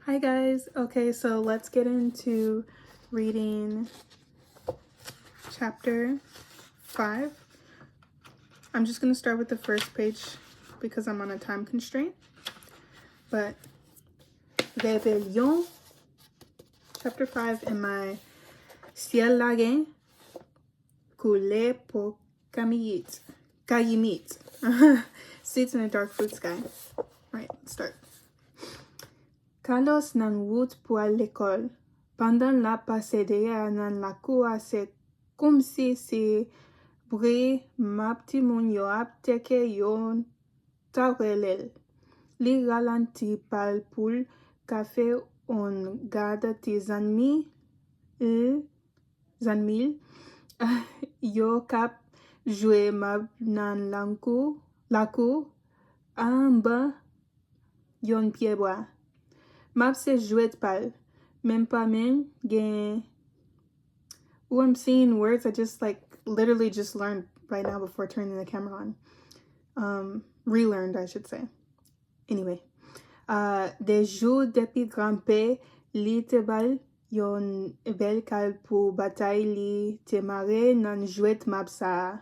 Hi guys. Okay, so let's get into reading chapter 5. I'm just going to start with the first page because I'm on a time constraint. But Rébellion, chapter 5, in my Ciel lagué, coulé pour Kayimit. Seats in a dark fruit sky. Alright, let's start. Carlos nan route pour à l'école. Pendant la passée nan la cour, c'est comme si bre ma pti moun yo ap teke yo tarelel. Li ralanti pal poul café on garde ti zanmil yo kap jwe mab nan lakou an ba yon piedbois. Map se jouet pal. Même pas men gen. Ooh, I'm seeing words I just literally just learned right now before turning the camera on. Relearned, I should say. Anyway. Des jours depi granpe li te bal yon bel kal pou batay li te mare nan jouet map sa.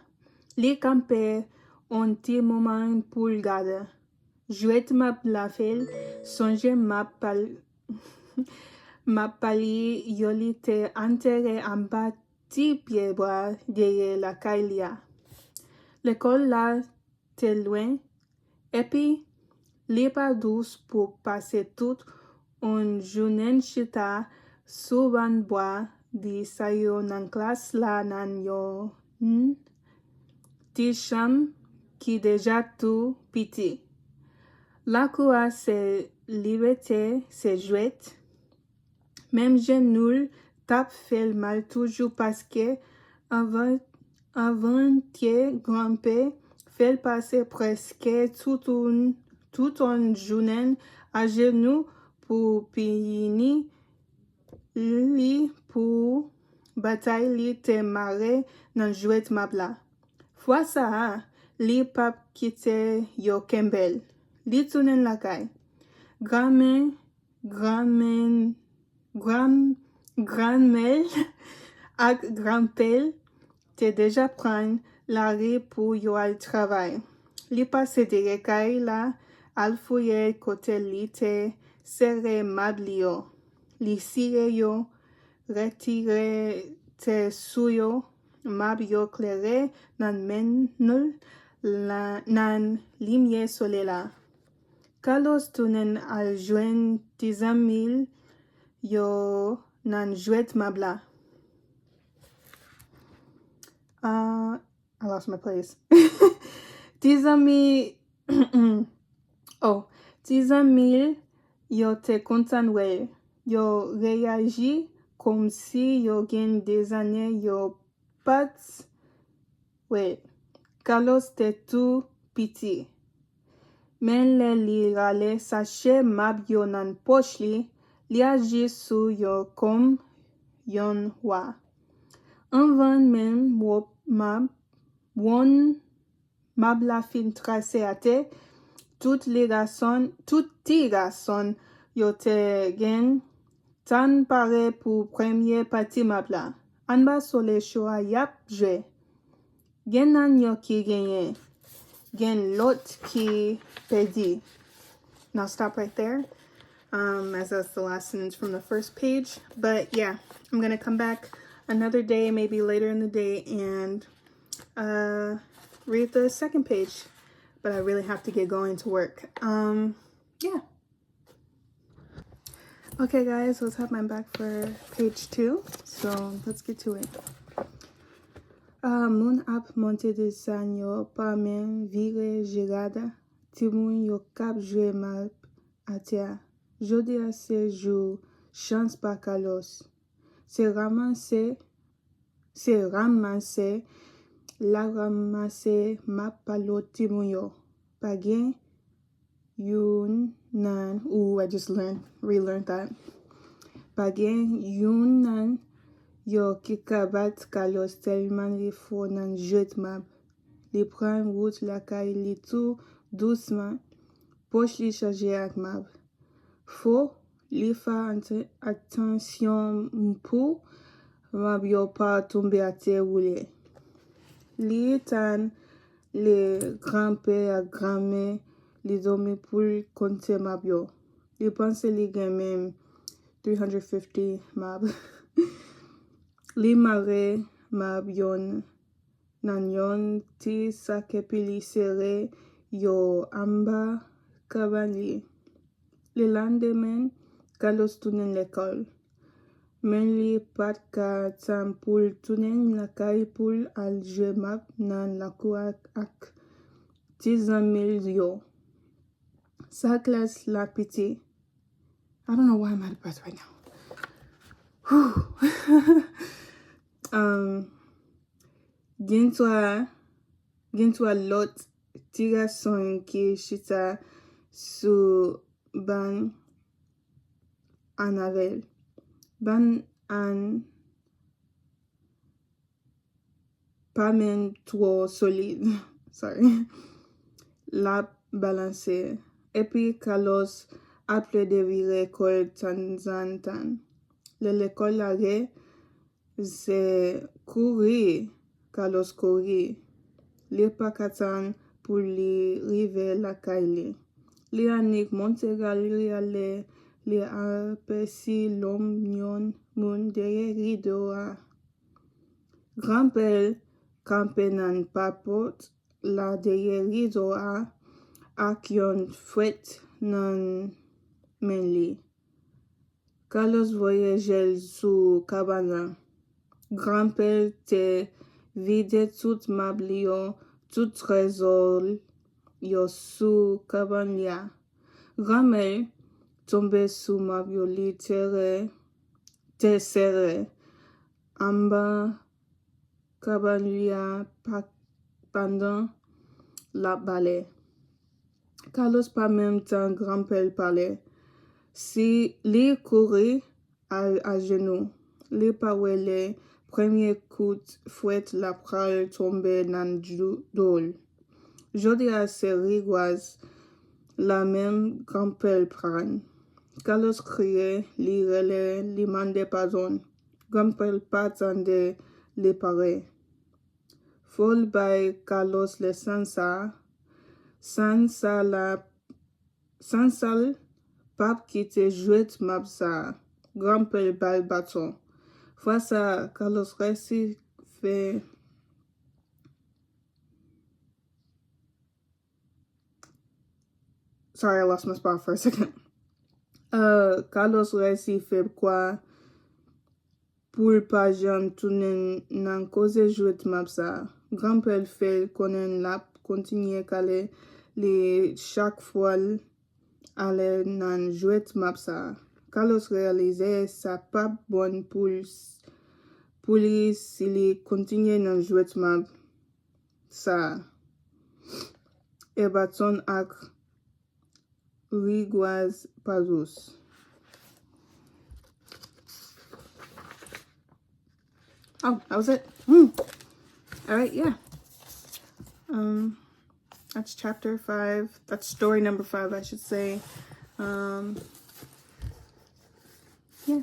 Li kampe on ti moment pou l'gade. Jouet map la fel, sonje map pali yoli te enterre en bas ti piedbois derrière la kailia. L'école là te loin, et puis li pas douce pour passer tout un journée chita sous ban bois di sayo nan classe la nan yo ti cham qui déjà tout piti. La cour se liberté, se jouette. Même genoul tap fait mal toujours parce que avant tie grimper fait passer presque tout un journée à genoux pour pini li pour bataille li te mare nan jouet mabla. Fois ça, li pap kite yo kembel. Li tounen la kay. Granmel ak granpel te deja pran la ri pou yo al travay. Li pase dire kay la al fouye kote li te sere mabli yo. Li sire yo, retire te suyo, mab yo klere nan menul nan limye sole la. Carlos tunen al jwen tizamil yo nan jouet mabla. I lost my place. Tizamil yo te kontan wel. Yo reagi kom si yo gen des années yo pat wel. Carlos te tout piti. Men le li rale sache mab yo nan poch li agi sou yo kom yon wa. Anvan men mab la fin trase ate, tout ti gason yo te gen tan pare pou premye pati mab la. Anba sole showa yap jwe. Gen nan yo ki genye. Gen lot ki pedi. Now stop right there, as that's the last sentence from the first page. But yeah, I'm going to come back another day, maybe later in the day, and read the second page. But I really have to get going to work. Yeah. Okay, guys, let's have my back for page 2. So let's get to it. Moun ap monte de san yo pa men vire jirada, ti moun yo kap jwe map atia. Jodi a se jou chans pa Carlos. Se ramase map palo ti moun yo. Pa gen yun nan, I just relearned that. Pa gen yun nan yo ki kabat Carlos telman li fo nan jouet map. Li pran route la kay li tout doucement, poch li chaje ak map. Fo Li fa attention pour map yo pas tomber à terre roulé. Li tan le grand-père à grand-mère li dormi pour compter map yo. Li pense li gen même 350 map. Li mare map yon nan yon ti sakepi li sere yo amba kaban li. Le lendemain, Carlos tounen l'école. Men li pat ka tan pou tounen la kay pou al jwe map nan la kou ak ti zanmil yo. Sa classe la piti. I don't know why I'm out of breath right now. Gen to a lot tiga son ki chita su ban anavel. Ban an pa men trop solide. Sorry. La balance. Epi Carlos aple de vire kol tan zan tan. L'école lage se kouri. Carlos kouri. Li pa katan pou li rive la kay li. Li anik monte galeri li apesi lom nyon moun deye rido a. Grand-père kampe nan papot la deye rido a ak yon fwet nan men li. Carlos voye gel sou kabana. Grand-père te vide tout mab li yo, tout trésor yo sou kaban ya. Grand-mère tombe sou mab yo li te sere. Amba kaban ya pendant la bale. Carlos pa même tan grand-père parle. Si li couri à genoux, li pa wele premier coup fouet la pral tombe nan dol. Jodi a se rigouaz la même grand-père pran. Carlos crié, li rele, li mande pardon. Grand-père pa tande li pare. Fol bay Carlos le sansa pap ki te jwet map sa. Grand-père bay baton. Fois ça, Carlos resi fait Sorry, I lost my spot for a second. Carlos resi fait quoi pour pas jam tounen nan cause jwet map sa. Grand-père fait konen lap continue kale li chaque fois ale nan jwet map sa. Carlos réalise sa pas bonne pour li si li continue nan jwet map sa. E baton ak rigouaz pazous. Oh, that was it. All right, yeah. That's chapter 5. That's story number 5, I should say. Yeah.